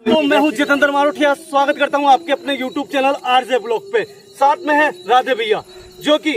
तो मैं हूं जितेंद्र मारोठिया, स्वागत करता हूं आपके अपने YouTube चैनल आरजे ब्लॉग पे। साथ में है राधे भैया, जो कि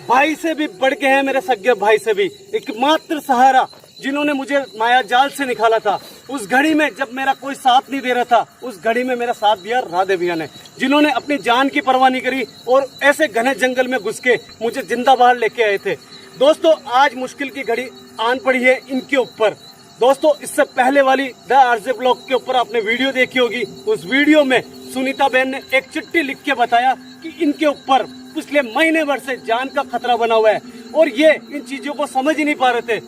भाई से भी बढ़ के हैं, मेरे सगे भाई से भी एकमात्र सहारा, जिन्होंने मुझे माया जाल से निकाला था। उस घड़ी में जब मेरा कोई साथ नहीं दे रहा था, उस घड़ी में मेरा साथ दिया राधे भैया ने, जिन्होंने अपनी जान की परवाह नहीं करी और ऐसे घने जंगल में घुस के मुझे जिंदा बाहर लेके आए थे। दोस्तों, आज मुश्किल की घड़ी आन पड़ी है इनके ऊपर। दोस्तों, इससे पहले वाली द आरजे ब्लॉग के ऊपर आपने वीडियो देखी होगी। उस वीडियो में सुनीता बहन ने एक चिट्ठी लिख के बताया कि इनके ऊपर पिछले महीने भर से जान का खतरा बना हुआ है और ये इन चीजों को समझ ही नहीं पा रहे थे।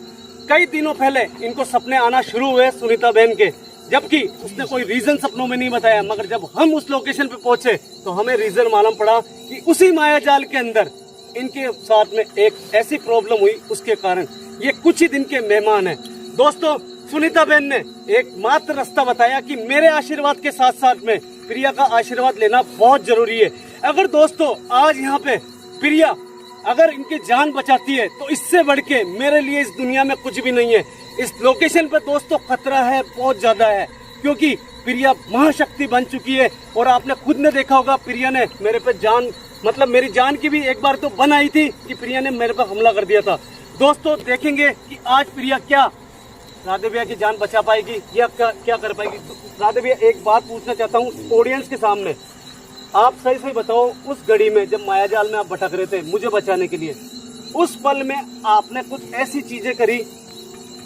कई दिनों पहले इनको सपने आना शुरू हुए सुनीता बहन के, जबकि उसने कोई रीजन सपनों में नहीं बताया। मगर जब हम उस लोकेशन पे पहुंचे तो हमें रीजन मालूम पड़ा कि उसी माया जाल के अंदर इनके साथ में एक ऐसी प्रॉब्लम हुई, उसके कारण ये कुछ ही दिन के मेहमान हैं। दोस्तों, सुनीता बहन ने एक मात्र रास्ता बताया कि मेरे आशीर्वाद के साथ साथ में प्रिया का आशीर्वाद लेना बहुत जरूरी है। अगर दोस्तों आज यहाँ पे प्रिया अगर इनकी जान बचाती है तो इससे बढ़ के मेरे लिए इस दुनिया में कुछ भी नहीं है। इस लोकेशन पे दोस्तों खतरा है, बहुत ज्यादा है, क्योंकि प्रिया महाशक्ति बन चुकी है। और आपने खुद ने देखा होगा, प्रिया ने मेरे पे जान, मतलब मेरी जान की भी एक बार तो बन आई थी कि प्रिया ने मेरे पे हमला कर दिया था। दोस्तों, देखेंगे कि आज प्रिया क्या राधे भैया की जान बचा पाएगी या क्या कर पाएगी। तो राधे भैया, एक बात पूछना चाहता हूँ ऑडियंस के सामने, आप सही सही बताओ, उस घड़ी में जब मायाजाल में आप भटक रहे थे मुझे बचाने के लिए, उस पल में आपने कुछ ऐसी चीजें करी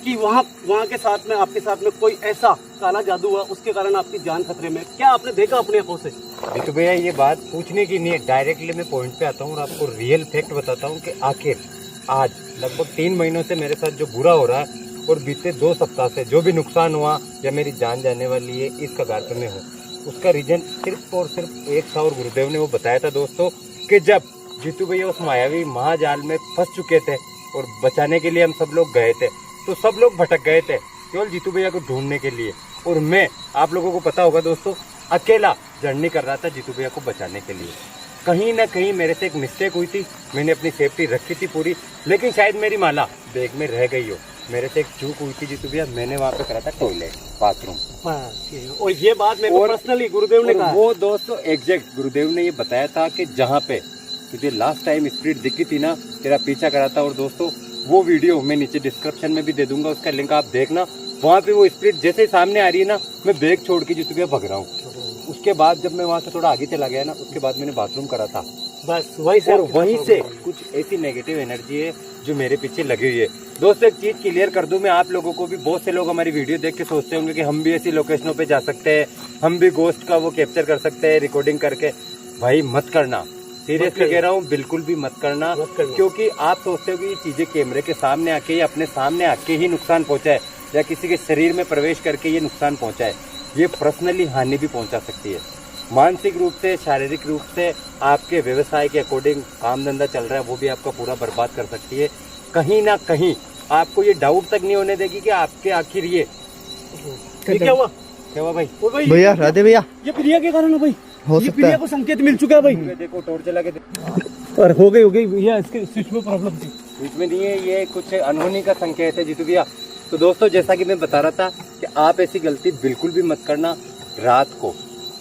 कि वहाँ के साथ में, आपके साथ में कोई ऐसा काला जादू हुआ, उसके कारण आपकी जान खतरे में, क्या आपने देखा अपनी आंखों से? तो भैया ये बात पूछने की नहीं है, डायरेक्टली मैं पॉइंट पे आता हूँ और आपको रियल फैक्ट बताता हूँ कि आखिर आज लगभग 3 महीनों से मेरे साथ जो बुरा हो रहा है और बीते 2 सप्ताह से जो भी नुकसान हुआ या मेरी जान जाने वाली है, इस कगार पे मैं हूँ, उसका रीजन सिर्फ और सिर्फ एक था और गुरुदेव ने वो बताया था दोस्तों कि जब जीतू भैया उस मायावी महाजाल में फंस चुके थे और बचाने के लिए हम सब लोग गए थे, तो सब लोग भटक गए थे केवल जीतू भैया को ढूंढने के लिए। और मैं, आप लोगों को पता होगा दोस्तों, अकेला जर्नी कर रहा था जीतू भैया को बचाने के लिए। कहीं ना कहीं मेरे से एक मिस्टेक हुई थी, मैंने अपनी सेफ्टी रखी थी पूरी, लेकिन शायद मेरी माला बैग में रह गई हो। मेरे से एक चूक हुई थी जीतू भैया, मैंने वहाँ पे करा था टॉयलेट, बाथरूम। और ये बात मेरे को पर्सनली गुरुदेव ने कहा। वो दोस्तों एग्जैक्ट गुरुदेव ने ये बताया था कि जहाँ पे तुझे लास्ट टाइम स्प्रिट दिखी थी ना, तेरा पीछा करा था। और दोस्तों, वो वीडियो मैं नीचे डिस्क्रिप्शन में भी दे दूंगा, उसका लिंक आप देखना। वहाँ पे वो स्प्रिट जैसे सामने आ रही है ना, मैं बैग छोड़ के जीतू भैया भग रहा हूँ। उसके बाद जब मैं वहाँ से थोड़ा आगे चला गया ना, उसके बाद मैंने बाथरूम करा था बस वहीं से। और वहीं से कुछ ऐसी नेगेटिव एनर्जी है जो मेरे पीछे लगी हुई है। दोस्तों, एक चीज क्लियर कर दूं मैं आप लोगों को भी, बहुत से लोग हमारी वीडियो देख के सोचते होंगे कि हम भी ऐसी लोकेशनों पे जा सकते हैं, हम भी गोस्ट का वो कैप्चर कर सकते हैं रिकॉर्डिंग करके। भाई मत करना, सीरियसली कह रहा हूँ, बिल्कुल भी मत करना, क्योंकि आप सोचते हो कि ये चीजें कैमरे के सामने आके या अपने सामने आके ही नुकसान पहुंचाए या किसी के शरीर में प्रवेश करके ये नुकसान पहुंचाए, ये पर्सनली हानि भी पहुंचा सकती है। मानसिक रूप से, शारीरिक रूप से, आपके व्यवसाय के अकॉर्डिंग काम धंधा चल रहा है वो भी आपका पूरा बर्बाद कर सकती है। कहीं ना कहीं आपको ये डाउट तक नहीं होने देगी कि आपके आखिर ये क्या हुआ भाई? भैया, राधे भैया, ये प्रिया के कारण हो भाई, हो ये सकता प्रिया है। को संकेत मिल चुका है भाई। देखो टोर चला के और हो गई भैया, इसके स्विच में प्रॉब्लम थी, इसमें नहीं है, ये कुछ अनहोनी का संकेत है जीतू भैया। तो दोस्तों, जैसा कि मैं बता रहा था कि आप ऐसी गलती बिल्कुल भी मत करना। रात को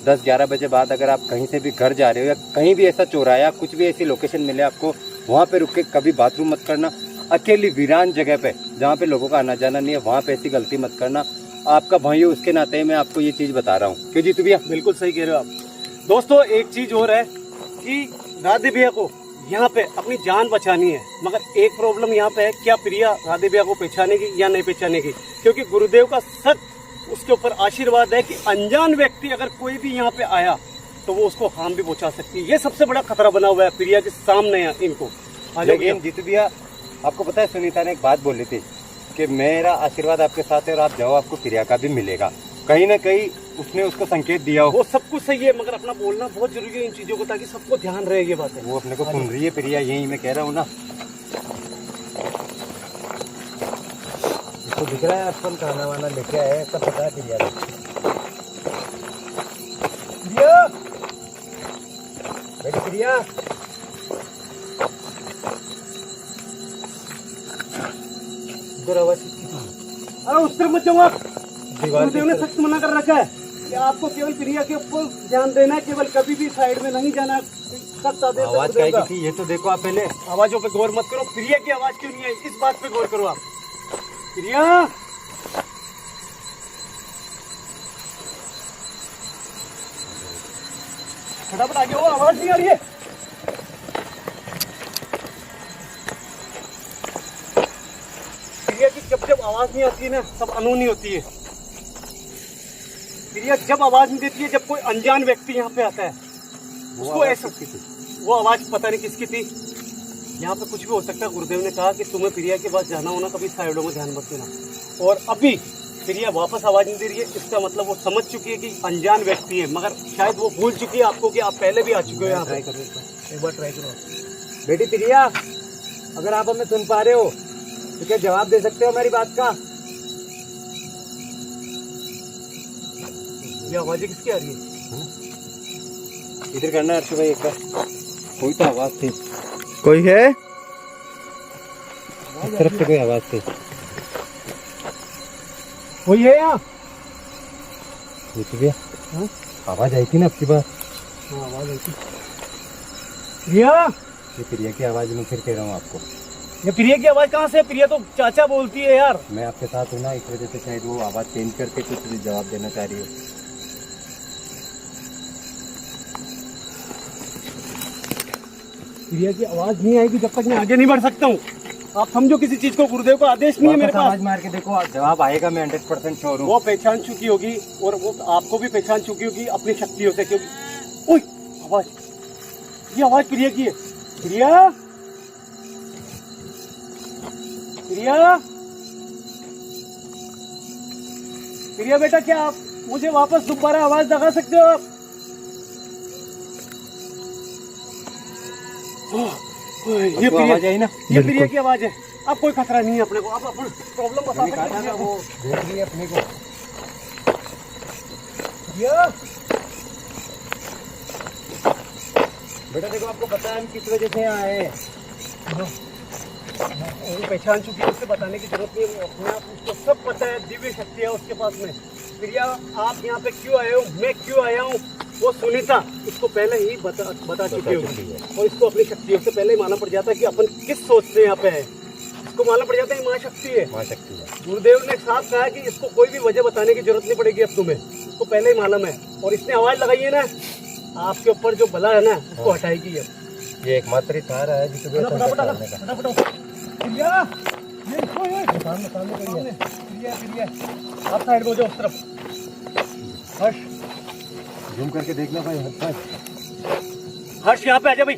10-11 बजे बाद अगर आप कहीं से भी घर जा रहे हो या कहीं भी ऐसा चौराया, कुछ भी ऐसी लोकेशन मिले आपको, वहाँ पे रुक के कभी बाथरूम मत करना। अकेली वीरान जगह पे जहाँ पे लोगों का आना जाना नहीं है, वहाँ पे ऐसी गलती मत करना। आपका भाई हो, उसके नाते मैं आपको ये चीज बता रहा हूँ। क्यों जीतू भैया? बिल्कुल सही कह रहे हो आप। दोस्तों, एक चीज और है कि राधे भैया को यहाँ पे अपनी जान बचानी है, मगर एक प्रॉब्लम यहाँ पे है, क्या प्रिया राधे भैया को पहचानेगी या नहीं पहचानेगी? क्योंकि गुरुदेव का सच उसके ऊपर आशीर्वाद है कि अनजान व्यक्ति अगर कोई भी यहाँ पे आया तो वो उसको हार्म भी पहुंचा सकती है। ये सबसे बड़ा खतरा बना हुआ है प्रिया के सामने इनको। लेकिन जीतू भैया, आपको पता है सुनीता ने एक बात बोली थी कि मेरा आशीर्वाद आपके साथ है और आप जाओ, आपको प्रिया का भी मिलेगा। कहीं ना कहीं उसने उसको संकेत दिया हो। वो सब कुछ सही है, मगर अपना बोलना बहुत जरूरी है इन चीजों को, ताकि सबको ध्यान रहे ये बात है। वो अपने को सुन रही है प्रिया, यही मैं कह रहा हूँ ना। इसको दिख रहा है अपन खाना वाना लेके आए, सब पता है प्रिया प्रिया। अरे उस तरफ मत जाओ आप, गुरुदेव ने सख्त मना कर रखा है। कि आपको केवल प्रिया के ऊपर ध्यान देना है, केवल कभी भी साइड में नहीं जाना। सकता देर आवाज गुरुदेव क्या का। की थी ये तो देखो आप पहले। आवाजों पे गौर मत करो, प्रिया की आवाज क्यों नहीं आई इस बात पे गौर करो आप। प्रिया, फटाफट आगे हो, आवाज नहीं आ रही है। प्रिया की जब जब आवाज नहीं आती है ना, सब अनहोनी होती है। प्रिया जब आवाज नहीं देती है, जब कोई अनजान व्यक्ति यहाँ पे आता है, उसको ऐसा, वो आवाज पता नहीं किसकी थी। यहाँ पे कुछ भी हो सकता है। गुरुदेव ने कहा कि तुम्हें प्रिया के पास जाना हो ना, कभी साइडों में ध्यान मत देना। और अभी प्रिया वापस आवाज नहीं दे रही है, इसका मतलब वो समझ चुकी है कि अनजान व्यक्ति है, मगर शायद वो भूल चुकी है आपको कि आप पहले भी आ चुके हो यहाँ पे। एक बार ट्राई करो। बेटी प्रिया, अगर आप हमें सुन पा रहे हो तो क्या जवाब दे सकते हो हमारी बात का? ये आवाजें किसकी आ रही है? इधर करना है अर्शु भाई एक बार। कोई तो आवाज थी, कोई है? इस तरफ से कोई आवाज थी। कोई है यहाँ? देखिए भैया, आवाज आई थी ना आपकी बात। हाँ, आवाज आई थी। प्रिया, ये प्रिया की आवाज में फिर कह रहा हूँ आपको। ये प्रिया की आवाज कहाँ से है? प्रिया तो चाचा बोलती है यार। मैं आपके साथ हूँ ना, इस वजह से शायद वो आवाज चेंज करके कुछ जवाब देना चाह रही हो। प्रिया की आवाज नहीं आएगी जब तक मैं आगे नहीं बढ़ सकता हूँ। आप समझो किसी चीज को, गुरुदेव का आदेश नहीं है मेरे वापस आवाज पास। मार के देखो, जवाब आएगा। मैं 100% श्योर हूँ। वो पहचान चुकी होगी और वो आपको भी पहचान चुकी होगी अपनी शक्तियों से, क्योंकि ओए आवाज, ये आवाज प्रिया की है। प्रिया, प्रिया, प्रिया बेटा, क्या आप मुझे वापस दोबारा आवाज लगा सकते हो आप? ये आपको आवाज आई ना? ये प्रिया की आवाज है। अब कोई खतरा नहीं है अपने को। आप अपनी प्रॉब्लम बता मैंने कहा था ना, सकते वो हो। देख रही है अपने को। प्रिया, बेटा देखो, आपको पता है हम किस वजह से यहाँ आए हैं? वो पहचान चुकी है, उससे बताने की जरूरत नहीं है। वो अपने आप उसको सब पता है, दिव्य शक्ति है उसके पास में। प्रिया, आप यहाँ पे क्यों आए हो, मैं क्यों आया हूँ, वो सुनीता इसको पहले ही बता चुकी होगी। और इसको अपनी शक्तियों से पहले ही मालूम पड़ जाता है कि अपन किस सोच से यहाँ पे है। इसको मालूम पड़ जाता है माँ शक्ति है। माँ शक्ति है। गुरुदेव ने साफ कहा कि इसको कोई भी वजह बताने की जरूरत नहीं पड़ेगी अब तुम्हें, इसको पहले ही मालूम है। और इसने आवाज लगाई है ना, आपके ऊपर जो बला है ना, उसको हटाएगी अब। ये एकमात्र ही सहारा है जिसे फटाफट निकालने का। प्रिया, ये देखो, ये सामने प्रिया, प्रिया, आप साइड में हो जाओ उस तरफ। हर्ष, जूम करके देखना भाई। हर्ष यहाँ पे आजा भाई,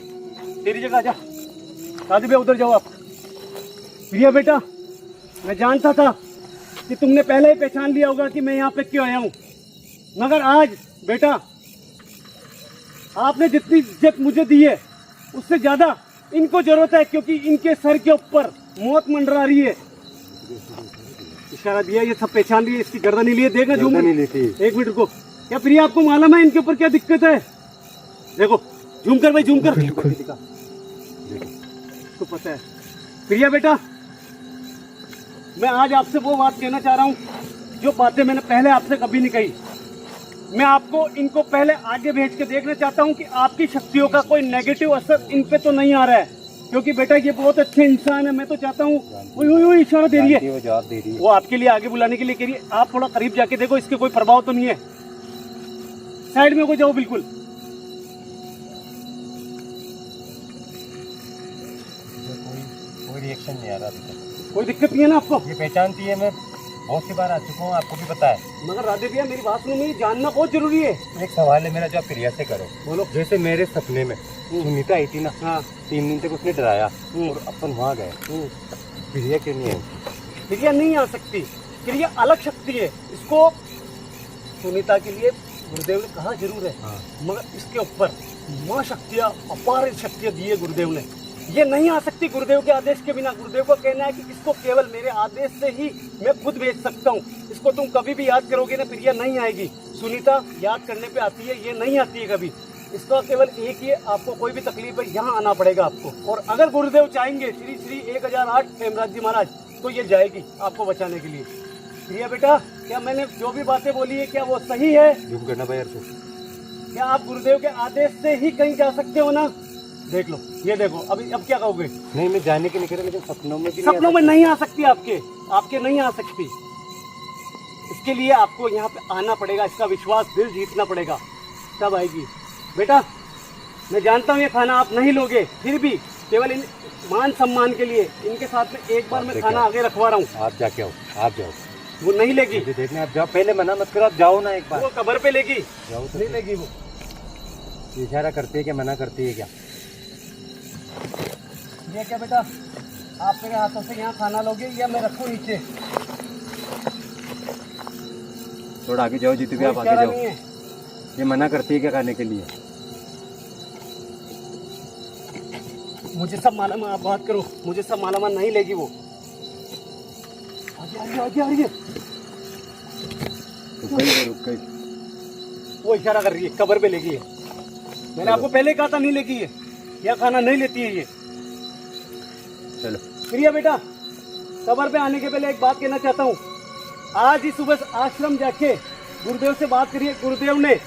तेरी जगह आजा। शादी भैया उधर जाओ आप। प्रिया बेटा, मैं जानता था कि तुमने पहले ही पहचान लिया होगा कि मैं यहाँ पे क्यों आया हूँ, मगर आज बेटा आपने जितनी इज्जत मुझे दी है उससे ज्यादा इनको जरूरत है, क्योंकि इनके सर के ऊपर मौत मंडरा रही है। इशारा दिया, ये सब पहचान लिए, इसकी गर्दन ही लिए। देखना जूम, नहीं लेती। एक मिनट रुको। क्या प्रिया आपको मालूम है इनके ऊपर क्या दिक्कत है? देखो, जूम कर भाई, जूम कर। बिल्कुल। इसको पता है। प्रिया बेटा, मैं आज आपसे वो बात कहना चाह रहा हूँ जो बातें मैंने पहले आपसे कभी नहीं कही। मैं आपको इनको पहले आगे भेज के देखना चाहता हूँ कि आपकी शक्तियों का कोई नेगेटिव असर इन पे तो नहीं आ रहा है, क्योंकि बेटा ये बहुत अच्छे इंसान है। मैं तो चाहता हूँ, इशारा दे रही है, वो जवाब दे रही है। वो आपके लिए आगे बुलाने के लिए कह रही है। आप थोड़ा करीब जाके देखो, इसके कोई प्रभाव तो नहीं है। साइड में हो जाओ बिल्कुल। कोई रिएक्शन नहीं आ रहा अभी तक। कोई दिक्कत नहीं है ना आपको? ये पहचानती है, मैं बहुत सी बार आ चुका हूँ, आपको भी पता है। मगर राधे भैया, मेरी बात सुनो, ये जानना बहुत जरूरी है। एक सवाल है मेरा जो आप प्रिया से करो। बोलो। जैसे मेरे सपने में सुनीता आई थी ना, हाँ। 3 दिन तक उसने डराया और अपन वहाँ गए। प्रिया क्यों नहीं आई? प्रिया नहीं आ सकती, प्रिया अलग शक्ति है। इसको सुनीता के लिए गुरुदेव ने कहा जरूर है, मगर इसके ऊपर माँ शक्तियाँ, अपार शक्तियाँ दी है गुरुदेव ने। ये नहीं आ सकती गुरुदेव के आदेश के बिना। गुरुदेव को कहना है कि इसको केवल मेरे आदेश से ही मैं खुद भेज सकता हूँ। इसको तुम कभी भी याद करोगे ना, प्रिया नहीं आएगी। सुनीता याद करने पे आती है, ये नहीं आती है कभी। इसका केवल एक ही, आपको कोई भी तकलीफ है यहाँ आना पड़ेगा आपको। और अगर गुरुदेव चाहेंगे, श्री श्री 1008 हेमराज जी महाराज, तो ये जाएगी आपको बचाने के लिए। प्रिया बेटा, क्या मैंने जो भी बातें बोली है क्या वो सही है? झूम करना भाई यार तू। क्या आप गुरुदेव के आदेश से ही कहीं जा सकते हो ना? देख लो, ये देखो, अभी अब क्या कहोगे? नहीं, मैं जाने के नहीं कह रहा, लेकिन सपनों में भी सपनों में नहीं आ सकती, आपके नहीं आ सकती। इसके लिए आपको यहाँ पे आना पड़ेगा, इसका विश्वास दिल जीतना पड़ेगा, तब आएगी। बेटा, मैं जानता हूँ ये खाना आप नहीं लोगे, फिर भी केवल इन मान सम्मान के लिए इनके साथ में एक बार मैं खाना आगे रखवा रहा हूँ। आप जाके आओ, आप जाओ। वो नहीं लेगी। मुझे देखने आप जाओ, पहले मना मत करो, आप जाओ ना एक बार। वो कब्र पे लेगी, जाओ तो। नहीं लेगी वो। इशारा करती है क्या, मना करती है क्या? ये क्या बेटा, आप मेरे हाथों से यहाँ खाना लोगे या मैं रखूँ नीचे? थोड़ा आगे जाओ जीतू भी, आप आगे जाओ। ये मना करती है क्या खाने के लिए? मुझे सब मालूम है, आप बात करो, मुझे सब मालूम है, नहीं लेगी वो। आगे आगे आगे आ रही है, रुक गई। वो इशारा कर रही है, कब्र पे लेगी है। मैंने आपको पहले कहा था नहीं लेगी है, यह खाना नहीं लेती है ये। चलो प्रिया बेटा, कब्र पे आने के पहले एक बात कहना चाहता हूँ। आज ही सुबह आश्रम जाके गुरुदेव से बात करिए। गुरुदेव ने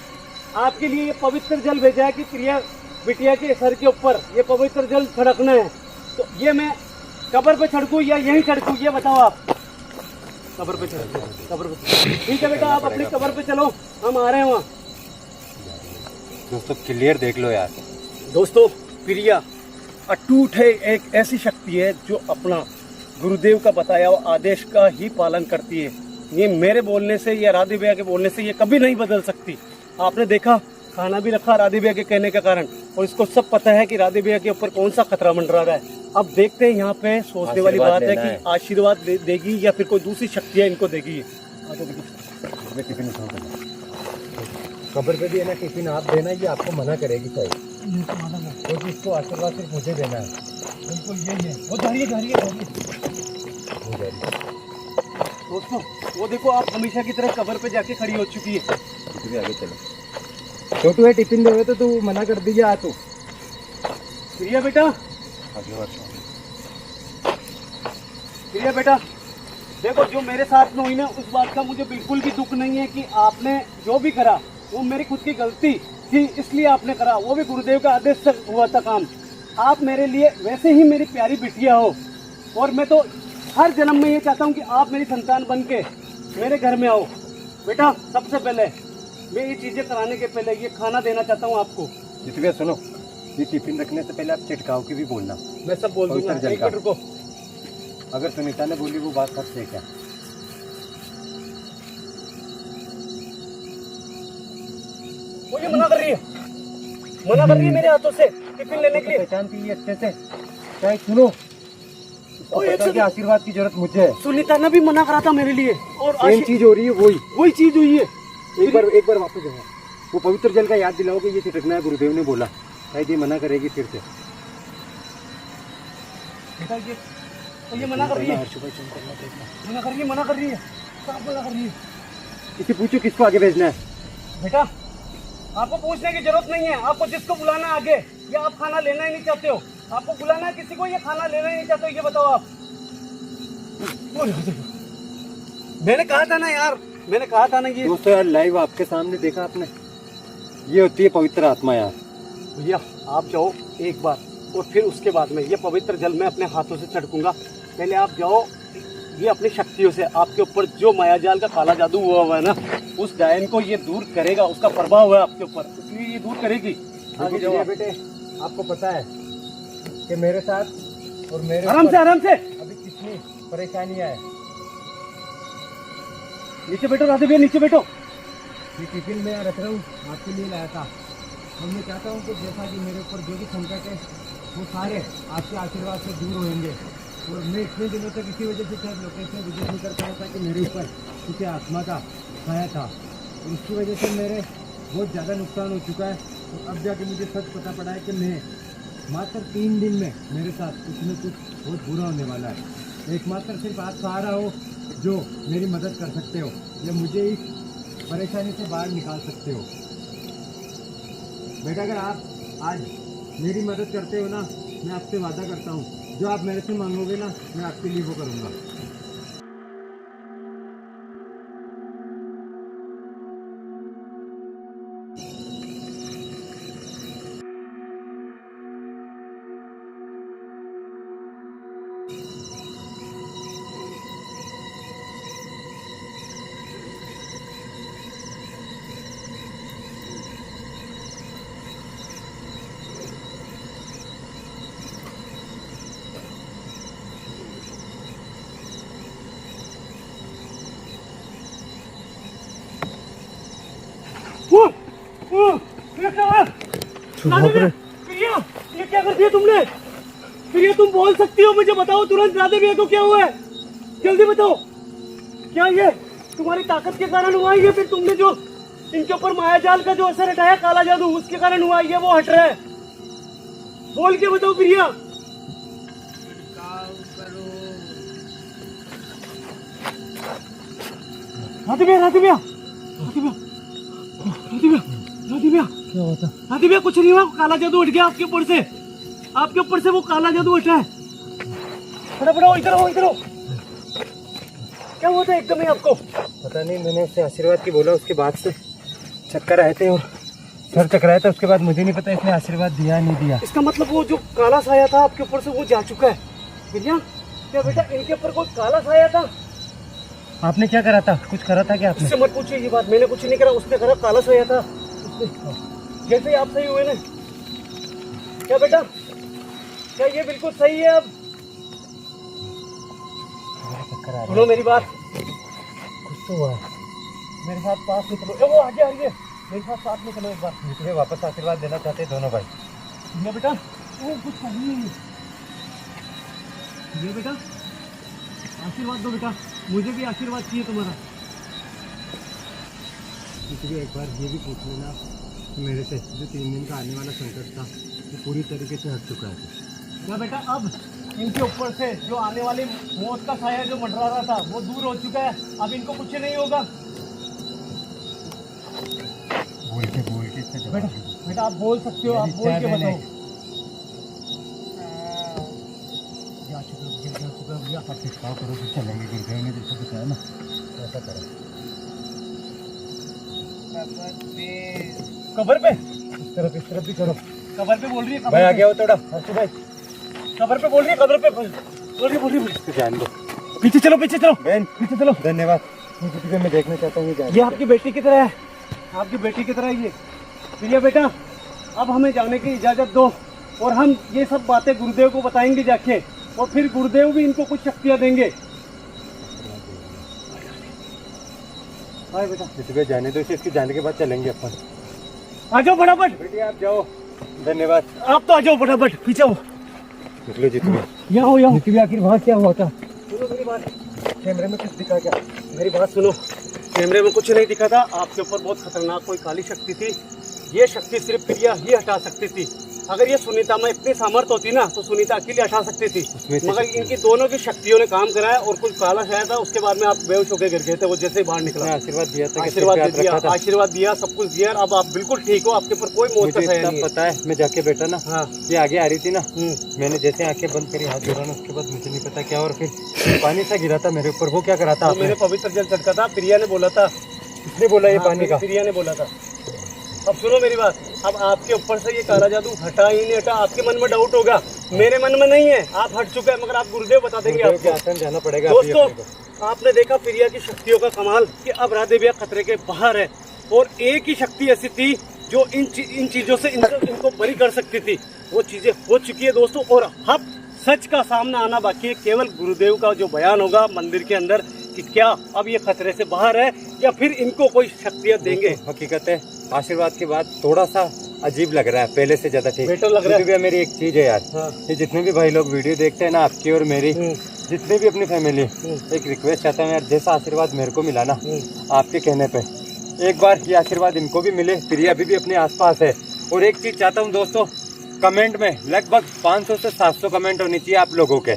आपके लिए ये पवित्र जल भेजा है कि प्रिया बिटिया के सर के ऊपर ये पवित्र जल छिड़कना है। तो ये मैं कब्र पे छिड़कूं या यहीं छिड़कूं, ये बताओ आप। कब्र पे छिड़कूं, कब्र पे। ठीक है बेटा, आप अपनी कब्र पे चलो, हम आ रहे हैं वहाँ। दोस्तों क्लियर देख लो यार। दोस्तों, प्रिया अटूट है, एक ऐसी शक्ति है जो अपना गुरुदेव का बताया हुआ आदेश का ही पालन करती है। ये मेरे बोलने से या राधे भैया के बोलने से ये कभी नहीं बदल सकती। आपने देखा, खाना भी रखा राधे भैया के कहने के कारण, और इसको सब पता है कि राधे भैया के ऊपर कौन सा खतरा मंडरा रहा है। अब देखते हैं, यहाँ पे सोचने वाली बात है कि आशीर्वाद देगी या फिर कोई दूसरी शक्तियाँ इनको देगी। कब्र पे भी है ना, टिफिन आप देना, ये आपको मना करेगी शायद, तो इसको आशीर्वाद सिर्फ मुझे देना है। बिल्कुल यही है। वो जा रही है। दोस्तों, वो देखो, आप हमेशा की तरह कब्र पे जाके खड़ी हो चुकी है। आगे चलो। छोटू है, टिफिन दोगे तो तू मना कर दीजिए। आ तू प्रिया बेटा, प्रिया बेटा, देखो जो मेरे साथ में हुई ना, उस बात का मुझे बिल्कुल भी दुख नहीं है कि आपने जो भी करा वो मेरी खुद की गलती थी, इसलिए आपने करा। वो भी गुरुदेव का आदेश से हुआ था काम। आप मेरे लिए वैसे ही मेरी प्यारी बिटिया हो, और मैं तो हर जन्म में ये चाहता हूँ कि आप मेरी संतान बन के मेरे घर में आओ। बेटा, सबसे पहले मैं ये चीजें कराने के पहले ये खाना देना चाहता हूँ आपको। जितने सुनो, ये टिफिन रखने से पहले आप चिटकाव की भी बोलना। मैं सब बोल दूंगा, एक मिनट रुको। अगर सुनीता ने बोली वो बात सच है क्या? वो ये मना कर रही है मेरे हाथों से टिफिन लेने के लिए। पहचानती है अच्छे से, चाहे सुनो, आशीर्वाद की जरूरत मुझे है। सुनीता ने भी मना करा था मेरे लिए, और सेम चीज हो रही है, वही चीज हुई है। एक बार वापस जाओ, वो पवित्र जल का याद दिलाओ कि ये छिटकना है, गुरुदेव ने बोला, शायद ये मना करेगी फिर से। ये मना कर रही है, मना कर रही है। इसे पूछो किसको आगे भेजना है। बेटा, आपको पूछने की जरूरत नहीं है। आपको जिसको बुलाना आगे, या आप खाना लेना ही नहीं चाहते हो? आपको बुलाना है किसी को, या खाना लेना ही नहीं चाहते हो, ये बताओ आप। मैंने कहा था ना यार, मैंने कहा था ना। ये दोस्तों यार, लाइव आपके सामने देखा आपने, ये होती है पवित्र आत्मा यार। भैया, आप जाओ एक बार, और फिर उसके बाद में ये पवित्र जल मैं अपने हाथों से छिड़कूंगा। पहले आप जाओ, ये अपनी शक्तियों से आपके ऊपर जो मायाजाल का काला जादू हुआ है ना, उस डायन को ये दूर करेगा। उसका प्रभाव है आपके ऊपर, इसलिए ये दूर करेगी। आगे जाओ बेटे। आपको पता है कि मेरे साथ और मेरे आराम से अभी कितनी परेशानियां है। नीचे बैठो राधे भैया, नीचे बैठो। ये टिफिन मैं रख रहा हूँ, आपके लिए लाया था। और मैं चाहता हूँ कि जैसा कि मेरे ऊपर जो भी संकट है वो सारे आपके आशीर्वाद से दूर होंगे। और मैं इतने दिनों तक इसी वजह से शायद लोकेशन में विजिट नहीं कर पाया था कि मेरे ऊपर किसी आत्मा का छाया था, और उसकी वजह से मेरे बहुत ज़्यादा नुकसान हो चुका है। और अब जाके मुझे सच पता पड़ा है कि मैं मात्र 3 दिन में मेरे साथ कुछ न कुछ बहुत बुरा होने वाला है। एकमात्र सिर्फ आप सहारा हो जो मेरी मदद कर सकते हो, या मुझे इस परेशानी से बाहर निकाल सकते हो। बेटा, अगर आप आज मेरी मदद करते हो ना, मैं आपसे वादा करता हूँ, जो आप मेरे से मांगोगे ना, मैं आपके लिए वो करूँगा। प्रिया, ये क्या कर दिया तुमने? प्रिया तुम बोल सकती हो, मुझे बताओ तुरंत, राधे भैया को क्या हुआ है? जल्दी बताओ, क्या ये तुम्हारी ताकत के कारण हुआ है? ये फिर तुमने जो इनके ऊपर माया जाल का जो असर हटाया, काला जादू, उसके कारण हुआ है? ये वो हट रहा है? बोल के बताओ प्रिया। राधे भैया, राधे भैया, राधे भैया, राधे भैया, राधे भैया, क्या होता? राधे भैया कुछ नहीं हुआ, काला जादू हट गया आपके ऊपर से, आपके ऊपर से वो काला जादू हटा है। फटाफट आओ, इधर आओ, इधर आओ। क्या हुआ था एकदम ही आपको? पता नहीं, मैंने उससे आशीर्वाद की बोला, उसके बाद से चक्कर आए थे और सर चकराया था। उसके बाद मुझे नहीं पता इसने आशीर्वाद दिया नहीं दिया। इसका मतलब वो जो काला साया था आपके ऊपर से वो जा चुका है। भैया क्या बेटा इनके ऊपर कोई काला साया था? आपने क्या करा था? कुछ करा था क्या आपने? उससे मत पूछिए ये बात, मैंने कुछ नहीं करा, उसने करा, काला साया था उसने। जैसे ही आप सही हुए ना, क्या बेटा, क्या ये बिल्कुल सही है? अब चक्कर आ रहा सुनो मेरी बात, है। कुछ तो हुआ है। मेरे साथ पास में चलो। वो आगे आइए, मेरे साथ में चलो एक बार। मुझे वापस आशीर्वाद देना चाहते हैं दोनों भाई। ये बेटा वो कुछ नहीं, ये बेटा आशीर्वाद दो बेटा, मुझे भी आशीर्वाद चाहिए तुम्हारा। इसलिए एक बार ये भी पूछ लेना कि मेरे से जो 3 दिन का आने वाला संकट था वो पूरी तरीके से हट चुका है। क्या बेटा अब इनके ऊपर से जो आने वाली मौत का साया जो मंडरा रहा था वो दूर हो चुका है, अब इनको कुछ नहीं होगा। बोल के इसका जवाब बेटा दीजिए। बेटा आप बोल सकते हो, आप मेरी बोल के चाय बताओ। मैंने- भैया आप छिड़काव करो फिर चलेंगे। गुरुदेव ने जैसे बताया ना ऐसा करो। कबर पे, इस तरफ भी करो। कबर पे बोल रही है, भाई कबर आगे आओ थोड़ा। हर्षू भाई कबर पे बोल रही है, कबर पे बोल रही है। इसको जान दो। पीछे चलो, पीछे चलो, बहन पीछे चलो। धन्यवाद। मुझे मैं देखना चाहता हूँ ये आपकी बेटी की तरह है, आपकी बेटी की तरह है ये। प्रिया बेटा अब हमें जाने की इजाजत दो और हम ये सब बातें गुरुदेव को बताएंगे जाके, और फिर गुरुदेव भी इनको कुछ शक्तियाँ देंगे। हाय बेटा, इसको जाने दो, इसके जाने के बाद चलेंगे अपन। आ जाओ फटाफट। बेटी आप जाओ। धन्यवाद। आप तो आ जाओ फटाफट, पीछे आओ। निकलो जितने। यहाँ हो, यहाँ जितने आखिर वहाँ क्या हुआ था? सुनो मेरी बात, कैमरे में कुछ दिखा क्या? मेरी बात सुनो। कैमरे में कुछ नहीं दिखा था, आपके ऊपर बहुत खतरनाक कोई काली शक्ति थी। ये शक्ति सिर्फ प्रिया ही हटा सकती थी। अगर ये सुनीता में इतनी सामर्थ्य होती ना तो सुनीता अकेले हटा सकती थी, मगर इनकी दोनों की शक्तियों ने काम कराया और कुछ काला छाया था। उसके बाद में आप बेहोश होकर गिर गए थे, वो जैसे ही बाहर निकला। आशीर्वाद दिया था, आशीर्वाद दिया, सब कुछ दिया। अब आप बिल्कुल ठीक हो, आपके ऊपर कोई मौत का साया नहीं है। पता है, मैं जाके बैठा ना, हाँ ये आगे आ रही थी ना, मैंने जैसे आंखें बंद करी, हाथ जोड़ा ना, उसके बाद मुझे नहीं पता क्या, और फिर पानी सा गिरा था मेरे ऊपर। वो क्या करा था? मैंने पवित्र जल चढ़का था, प्रिया ने बोला था। किसने बोला ये पानी का? प्रिया ने बोला था। अब सुनो मेरी बात, अब आपके ऊपर से ये काला जादू हटा ही नहीं हटा। आपके मन में डाउट होगा, मेरे मन में नहीं है, आप हट चुका है, मगर आप गुरुदेव बता देंगे आपको। आश्रम जाना पड़ेगा दोस्तों, आपने देखा प्रिया की शक्तियों का कमाल कि अब राधे भैया खतरे के बाहर है, और एक ही शक्ति ऐसी थी जो इन चीजों से इनको बरी कर सकती थी। वो चीजें हो चुकी है दोस्तों, और अब सच का सामना आना बाकी है। केवल गुरुदेव का जो बयान होगा मंदिर के अंदर कि क्या अब ये खतरे से बाहर है या फिर इनको कोई शक्तियाँ देंगे। हकीकत है, आशीर्वाद के बाद थोड़ा सा अजीब लग रहा है, पहले से ज्यादा ठीक बेटर लग रहा है। मेरी एक चीज है यार, हाँ। ये जितने भी भाई लोग वीडियो देखते हैं ना, आपकी और मेरी, जितने भी अपनी फैमिली, एक रिक्वेस्ट चाहता हूँ यार, जैसा आशीर्वाद मेरे को मिला ना आपके कहने पे, एक बार ये आशीर्वाद इनको भी मिले। प्रिया अभी भी अपने आसपास है। और एक चीज चाहता हूँ दोस्तों, कमेंट में लगभग 500 से 700 कमेंट होनी चाहिए आप लोगों के,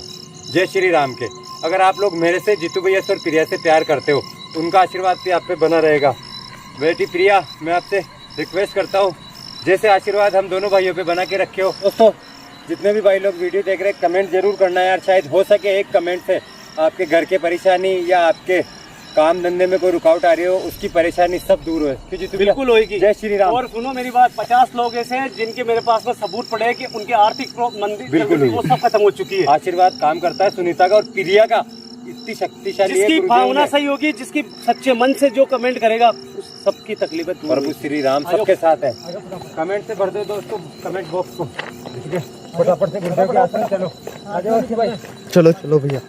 जय श्री राम के। अगर आप लोग मेरे से, जीतू भैया से और प्रिया से प्यार करते हो तो उनका आशीर्वाद भी आप पे बना रहेगा। बेटी प्रिया, मैं आपसे रिक्वेस्ट करता हूँ, जैसे आशीर्वाद हम दोनों भाइयों पे बना के रखे हो। दोस्तों, जितने भी भाई लोग वीडियो देख रहे हैं, कमेंट जरूर करना यार। शायद हो सके एक कमेंट से आपके घर के परेशानी या आपके काम धंधे में कोई रुकावट आ रही हो, उसकी परेशानी सब दूर हो। बिल्कुल होगी। जय श्री राम। और सुनो मेरी बात, 50 लोग ऐसे हैं जिनके मेरे पास में सबूत पड़े हैं कि उनके आर्थिक मंदी बिल्कुल वो सब खत्म हो चुकी है। आशीर्वाद काम करता है। सुनीता का और प्रिया का इतनी शक्तिशाली है। जिसकी गुरुदेव भावना ने। सही होगी, जिसकी सच्चे मन से जो कमेंट करेगा, उस सबकी तकलीफें दूर प्रभु होगी। श्री राम सबके साथ है। कमेंट से भर दो दोस्तों कमेंट बॉक्स को। फटाफट से गुरुदेव के आश्रम चलो। आ जाओ भाई। चलो चलो भैया।